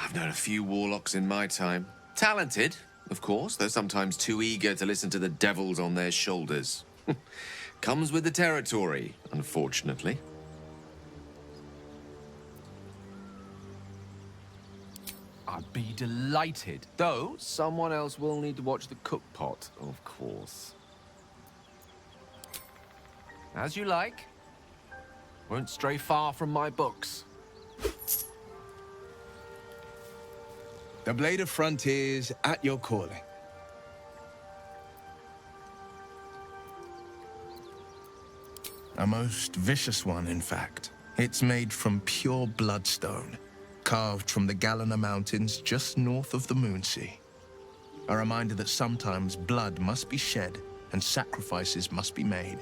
I've known a few warlocks in my time. Talented, of course, though sometimes too eager to listen to the devils on their shoulders. Comes with the territory, unfortunately. I'd be delighted. Though, someone else will need to watch the cookpot, of course. As you like. Won't stray far from my books. The Blade of Frontiers at your calling. A most vicious one, in fact. It's made from pure bloodstone, carved from the Galena Mountains just north of the Moonsea. A reminder that sometimes blood must be shed and sacrifices must be made.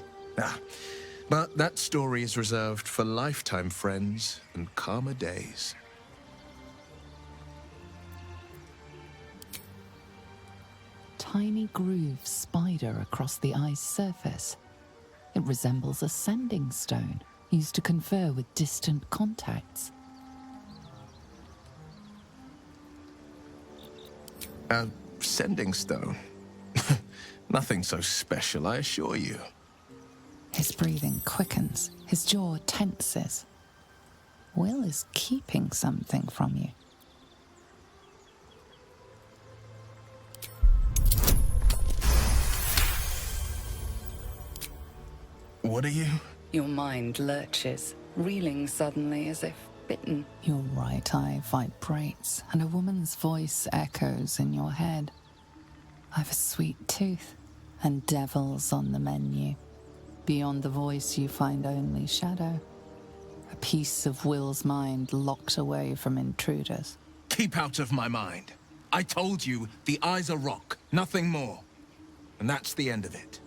But that story is reserved for lifetime friends and calmer days. Tiny grooves spider across the ice surface. It resembles a sending stone used to confer with distant contacts. A sending stone? Nothing so special, I assure you. His breathing quickens, his jaw tenses. Will is keeping something from you. What are you? Your mind lurches, reeling suddenly as if bitten. Your right eye vibrates, and a woman's voice echoes in your head. I've a sweet tooth, and devils on the menu. Beyond the voice, you find only shadow. A piece of Will's mind locked away from intruders. Keep out of my mind. I told you, the eyes are rock, nothing more. And that's the end of it.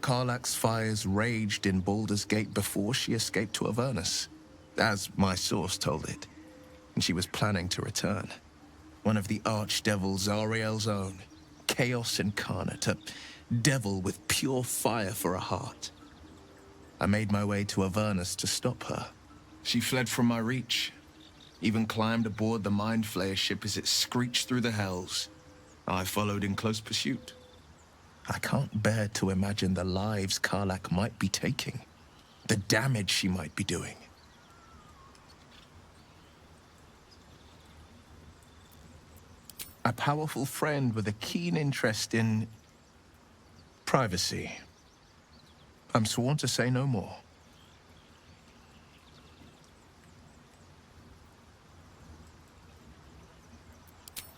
Karlach's fires raged in Baldur's Gate before she escaped to Avernus, as my source told it. And she was planning to return. One of the archdevils Zariel's own. Chaos incarnate, a devil with pure fire for a heart. I made my way to Avernus to stop her. She fled from my reach, even climbed aboard the Mind Flayer ship as it screeched through the hells. I followed in close pursuit. I can't bear to imagine the lives Karlach might be taking, the damage she might be doing. A powerful friend with a keen interest in privacy. I'm sworn to say no more.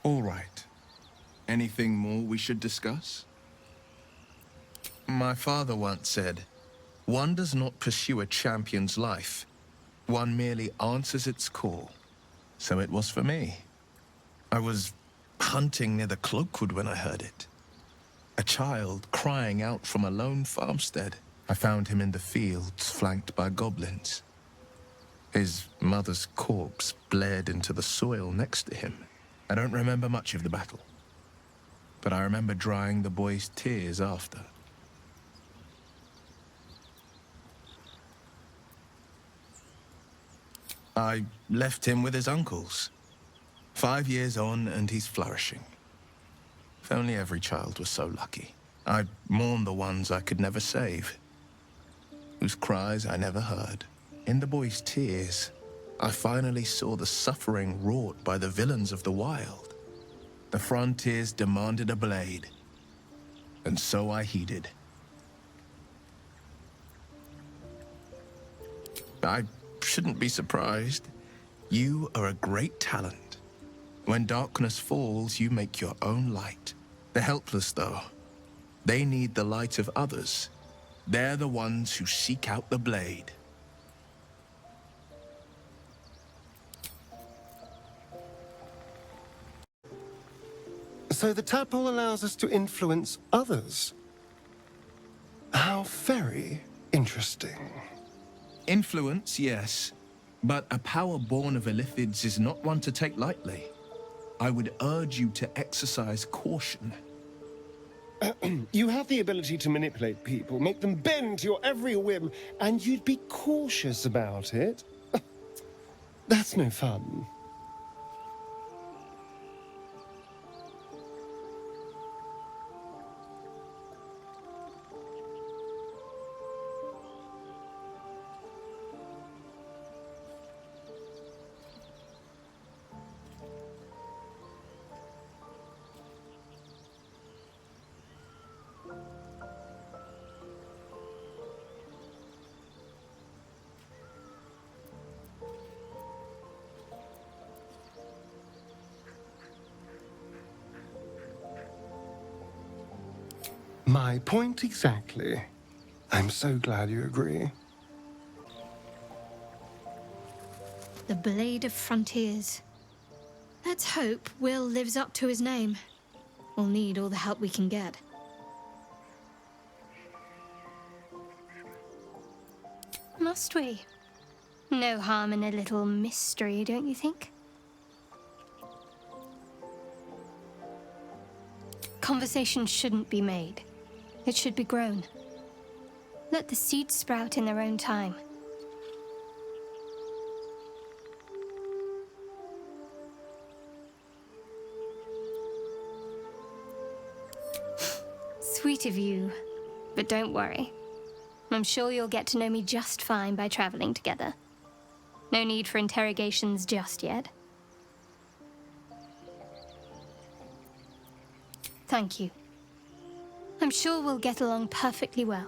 All right. Anything more we should discuss? My father once said, one does not pursue a champion's life. One merely answers its call. So it was for me. I was hunting near the Cloakwood when I heard it. A child crying out from a lone farmstead. I found him in the fields, flanked by goblins. His mother's corpse bled into the soil next to him. I don't remember much of the battle, but I remember drying the boy's tears after. I left him with his uncles. 5 years on, and he's flourishing. If only every child was so lucky. I mourn the ones I could never save, whose cries I never heard. In the boy's tears, I finally saw the suffering wrought by the villains of the wild. The frontiers demanded a blade, and so I heeded. I shouldn't be surprised. You are a great talent. When darkness falls, you make your own light. The helpless, though, they need the light of others. They're the ones who seek out the blade. So the tadpole allows us to influence others. How very interesting. Influence, yes, but a power born of illithids is not one to take lightly. I would urge you to exercise caution. You have the ability to manipulate people, make them bend to your every whim, and you'd be cautious about it. That's no fun. My point exactly. I'm so glad you agree. The Blade of Frontiers. Let's hope Will lives up to his name. We'll need all the help we can get. Must we? No harm in a little mystery, don't you think? Conversation shouldn't be made. It should be grown. Let the seeds sprout in their own time. Sweet of you, but don't worry. I'm sure you'll get to know me just fine by traveling together. No need for interrogations just yet. Thank you. I'm sure we'll get along perfectly well.